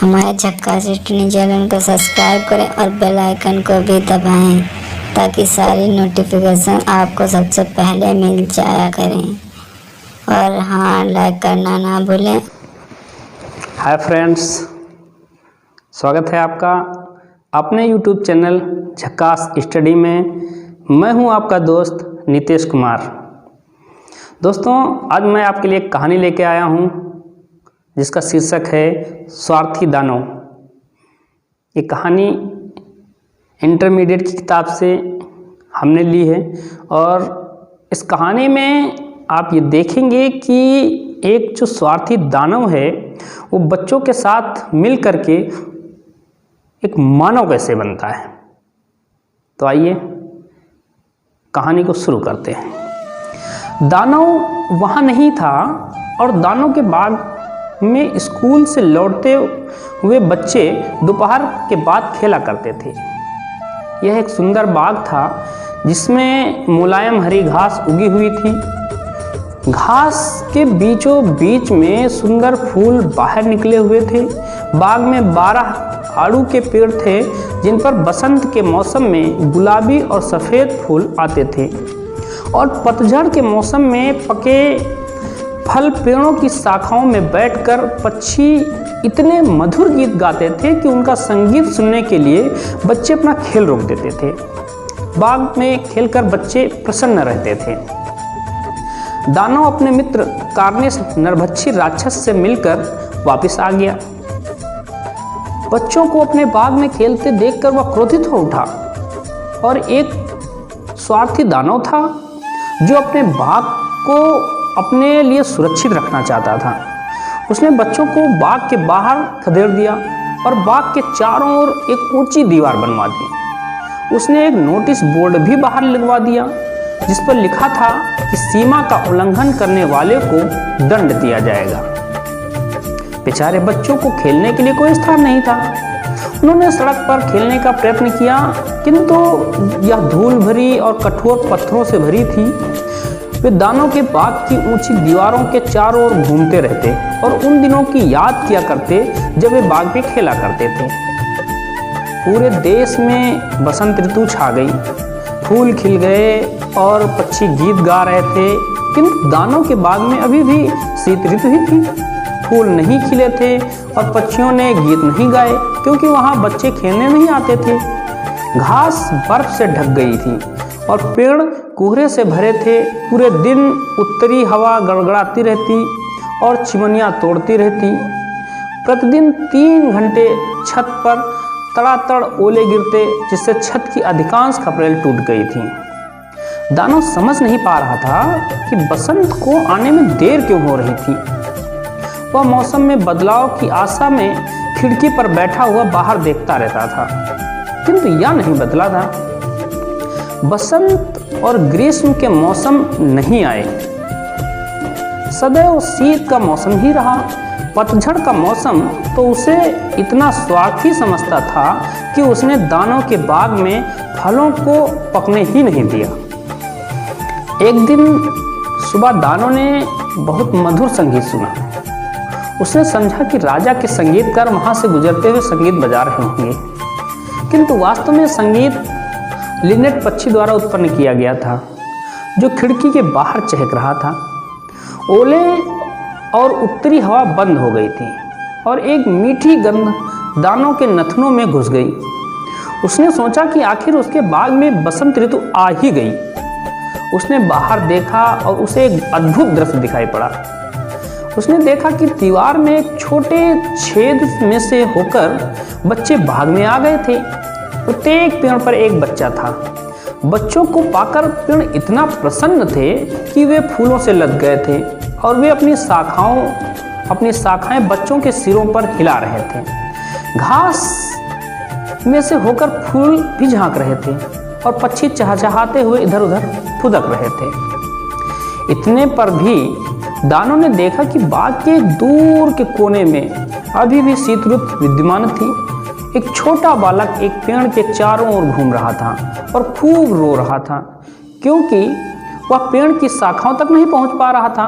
हमारे झक्कास study channel को सब्सक्राइब करें और बेल आइकन को भी दबाएं ताकि सारी नोटिफिकेशन आपको सबसे पहले मिल जाया करें। और हाँ, लाइक करना ना भूलें। हाय फ्रेंड्स, स्वागत है आपका अपने यूट्यूब चैनल झक्कास स्टडी में। मैं हूं आपका दोस्त नितेश कुमार। दोस्तों, आज मैं आपके लिए एक कहानी लेके आया हूं जिसका शीर्षक है स्वार्थी दानव। ये कहानी इंटरमीडिएट की किताब से हमने ली है और इस कहानी में आप ये देखेंगे कि एक जो स्वार्थी दानव है वो बच्चों के साथ मिल करके एक मानव कैसे बनता है। तो आइए कहानी को शुरू करते हैं। दानव वहाँ नहीं था और दानव के बाग में स्कूल से लौटते हुए बच्चे दोपहर के बाद खेला करते थे। यह एक सुंदर बाग था जिसमें मुलायम हरी घास उगी हुई थी। घास के बीचों बीच में सुंदर फूल बाहर निकले हुए थे। बाग में 12 आड़ू के पेड़ थे जिन पर बसंत के मौसम में गुलाबी और सफ़ेद फूल आते थे और पतझड़ के मौसम में पके फल पेड़ों की शाखाओं में बैठकर पक्षी इतने मधुर गीत गाते थे कि उनका संगीत सुनने के लिए बच्चे अपना खेल रोक देते थे। बाग में खेलकर बच्चे प्रसन्न रहते थे। दानव अपने मित्र कार्निस नरभक्षी राक्षस से मिलकर वापस आ गया। बच्चों को अपने बाग में खेलते देखकर वह क्रोधित हो उठा और एक स्वार्थी दानव था जो अपने बाग को अपने लिए सुरक्षित रखना चाहता था। उसने बच्चों को बाग के बाहर खदेड़ दिया और बाग के चारों ओर एक ऊंची दीवार बनवा दी। उसने एक नोटिस बोर्ड भी बाहर लगवा दिया जिस पर लिखा था कि सीमा का उल्लंघन करने वाले को दंड दिया जाएगा। बेचारे बच्चों को खेलने के लिए कोई स्थान नहीं था। उन्होंने सड़क पर खेलने का प्रयत्न किया किंतु यह धूल भरी और कठोर पत्थरों से भरी थी। वे दानव के बाग की ऊंची दीवारों के चारों ओर घूमते रहते और उन दिनों की याद किया करते जब वे बाग में खेला करते थे। पूरे देश में बसंत ऋतु छा गई, फूल खिल गए और पक्षी गीत गा रहे थे, किंतु दानव के बाग में अभी भी शीत ऋतु ही थी। फूल नहीं खिले थे और पक्षियों ने गीत नहीं गाए क्योंकि वहाँ बच्चे खेलने नहीं आते थे। घास बर्फ से ढक गई थी और पेड़ कोहरे से भरे थे। पूरे दिन उत्तरी हवा गड़गड़ाती रहती और चिमनियाँ तोड़ती रहती। प्रतिदिन 3 घंटे छत पर तड़ातड़ ओले गिरते जिससे छत की अधिकांश खपरेल टूट गई थी। दानव समझ नहीं पा रहा था कि बसंत को आने में देर क्यों हो रही थी। वह मौसम में बदलाव की आशा में खिड़की पर बैठा हुआ बाहर देखता रहता था, किंतु यह नहीं बदला था। बसंत और ग्रीष्म के मौसम नहीं आए। सदैव शीत का मौसम ही रहा। पतझड़ का मौसम तो उसे इतना स्वार्थी समझता था कि उसने दानव के बाग में फलों को पकने ही नहीं दिया। एक दिन सुबह दानव ने बहुत मधुर संगीत सुना। उसने समझा कि राजा के संगीतकार वहां से गुजरते हुए संगीत बजा रहे होंगे, किंतु वास्तव में संगीत लिनेट पक्षी द्वारा उत्पन्न किया गया था जो खिड़की के बाहर चहक रहा था। ओले और उत्तरी हवा बंद हो गई थी और एक मीठी गंध दानव के नथनों में घुस गई। उसने सोचा कि आखिर उसके बाग में बसंत ऋतु आ ही गई। उसने बाहर देखा और उसे एक अद्भुत दृश्य दिखाई पड़ा। उसने देखा कि दीवार में एक छोटे छेद में से होकर बच्चे बाग में आ गए थे। प्रत्येक पेड़ पर एक बच्चा था। बच्चों को पाकर पेड़ इतना प्रसन्न थे कि वे फूलों से लद गए थे और वे अपनी शाखाएं बच्चों के सिरों पर हिला रहे थे। घास में से होकर फूल भी झांक रहे थे और पक्षी चहचहाते हुए इधर उधर फुदक रहे थे। इतने पर भी दानव ने देखा कि बाग के दूर के कोने में अभी भी शीत ऋतु विद्यमान थी। एक छोटा बालक एक पेड़ के चारों ओर घूम रहा था और खूब रो रहा था क्योंकि वह पेड़ की शाखाओं तक नहीं पहुंच पा रहा था।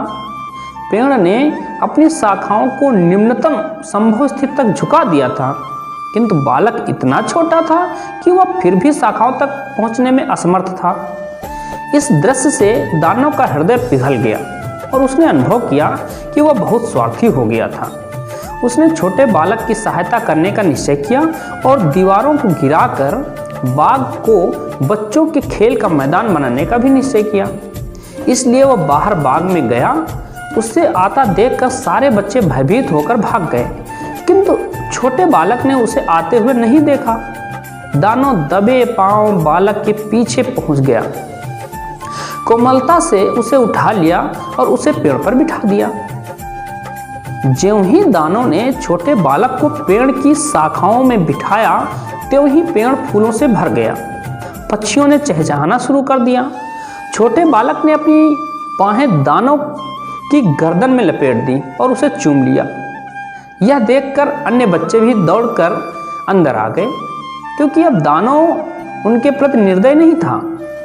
पेड़ ने अपनी शाखाओं को निम्नतम संभव स्थिति तक झुका दिया था, किंतु बालक इतना छोटा था कि वह फिर भी शाखाओं तक पहुंचने में असमर्थ था। इस दृश्य से दानव का हृदय पिघल गया और उसने अनुभव किया कि वह बहुत स्वार्थी हो गया था। उसने छोटे बालक की सहायता करने का निश्चय किया और दीवारों को गिराकर बाग को बच्चों के खेल का मैदान बनाने का भी निश्चय किया। इसलिए वह बाहर बाग में गया। उससे आता देखकर सारे बच्चे भयभीत होकर भाग गए, किंतु छोटे बालक ने उसे आते हुए नहीं देखा। दानव दबे पांव बालक के पीछे पहुंच गया, कोमलता से उसे उठा लिया और उसे पेड़ पर बिठा दिया। ज्यों ही दानव ने छोटे बालक को पेड़ की शाखाओं में बिठाया, त्यों ही पेड़ फूलों से भर गया। पक्षियों ने चहचहाना शुरू कर दिया। छोटे बालक ने अपनी बाहें दानव की गर्दन में लपेट दी और उसे चूम लिया। यह देखकर अन्य बच्चे भी दौड़कर अंदर आ गए, क्योंकि अब दानव उनके प्रति निर्दय नहीं था।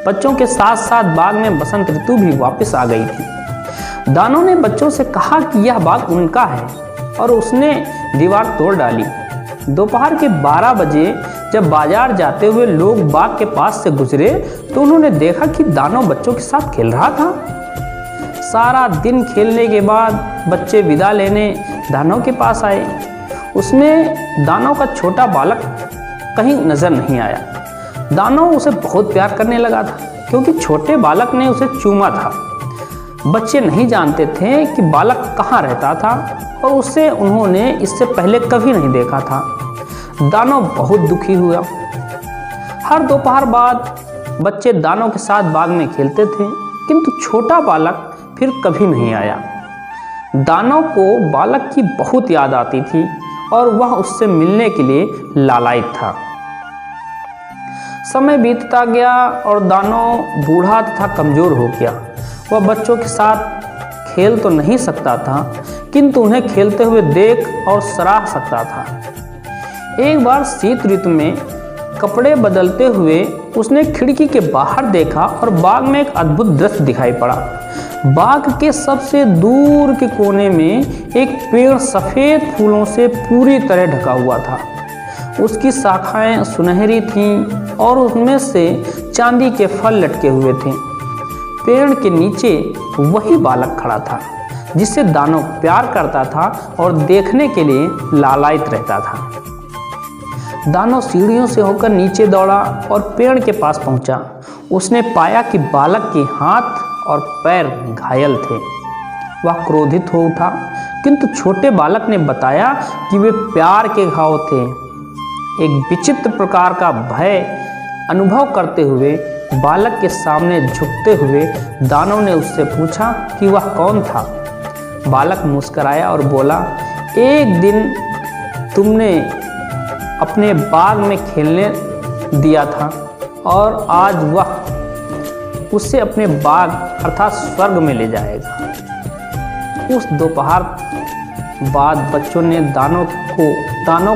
बच्चों के साथ साथ बाग में बसंत ऋतु भी वापस आ गई थी। दानव ने बच्चों से कहा कि यह बाग उनका है और उसने दीवार तोड़ डाली। दोपहर के 12 बजे जब बाजार जाते हुए लोग बाग के पास से गुजरे तो उन्होंने देखा कि दानव बच्चों के साथ खेल रहा था। सारा दिन खेलने के बाद बच्चे विदा लेने दानव के पास आए। उसमें दानव का छोटा बालक कहीं नजर नहीं आया। दानव उसे बहुत प्यार करने लगा था, क्योंकि छोटे बालक ने उसे चूमा था। बच्चे नहीं जानते थे कि बालक कहाँ रहता था और उसे उन्होंने इससे पहले कभी नहीं देखा था। दानव बहुत दुखी हुआ। हर दोपहर बाद बच्चे दानव के साथ बाग में खेलते थे, किंतु छोटा बालक फिर कभी नहीं आया। दानव को बालक की बहुत याद आती थी और वह उससे मिलने के लिए लालायित था। समय बीतता गया और दानव बूढ़ा तथा कमजोर हो गया। वह बच्चों के साथ खेल तो नहीं सकता था, किंतु उन्हें खेलते हुए देख और सराह सकता था। एक बार शीत ऋतु में कपड़े बदलते हुए उसने खिड़की के बाहर देखा और बाग में एक अद्भुत दृश्य दिखाई पड़ा। बाग के सबसे दूर के कोने में एक पेड़ सफ़ेद फूलों से पूरी तरह ढका हुआ था। उसकी शाखाएं सुनहरी थीं और उसमें से चांदी के फल लटके हुए थे। पेड़ के नीचे वही बालक खड़ा था जिससे दानव प्यार करता था और देखने के लिए लालायित रहता था। दानव सीढ़ियों से होकर नीचे दौड़ा और पेड़ के पास पहुंचा। उसने पाया कि बालक के हाथ और पैर घायल थे। वह क्रोधित हो उठा, किंतु छोटे बालक ने बताया कि वे प्यार के घाव थे। एक विचित्र प्रकार का भय अनुभव करते हुए बालक के सामने झुकते हुए दानव ने उससे पूछा कि वह कौन था। बालक मुस्कराया और बोला, एक दिन तुमने अपने बाग में खेलने दिया था और आज वह उसे अपने बाग अर्थात स्वर्ग में ले जाएगा। उस दोपहर बाद बच्चों ने दानव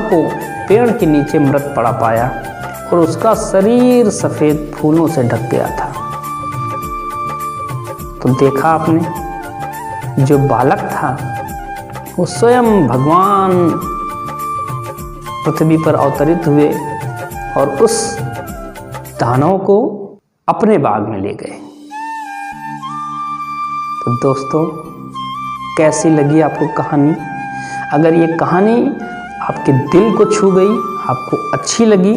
को पेड़ के नीचे मृत पड़ा पाया और उसका शरीर सफ़ेद फूलों से ढक गया था। तो देखा आपने, जो बालक था वो स्वयं भगवान पृथ्वी पर अवतरित हुए और उस दानव को अपने बाग में ले गए। तो दोस्तों, कैसी लगी आपको कहानी? अगर ये कहानी आपके दिल को छू गई, आपको अच्छी लगी,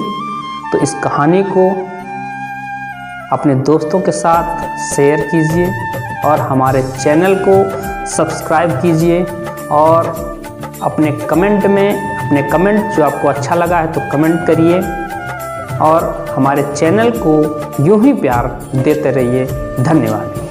तो इस कहानी को अपने दोस्तों के साथ शेयर कीजिए और हमारे चैनल को सब्सक्राइब कीजिए और अपने कमेंट जो आपको अच्छा लगा है तो कमेंट करिए और हमारे चैनल को यूं ही प्यार देते रहिए। धन्यवाद।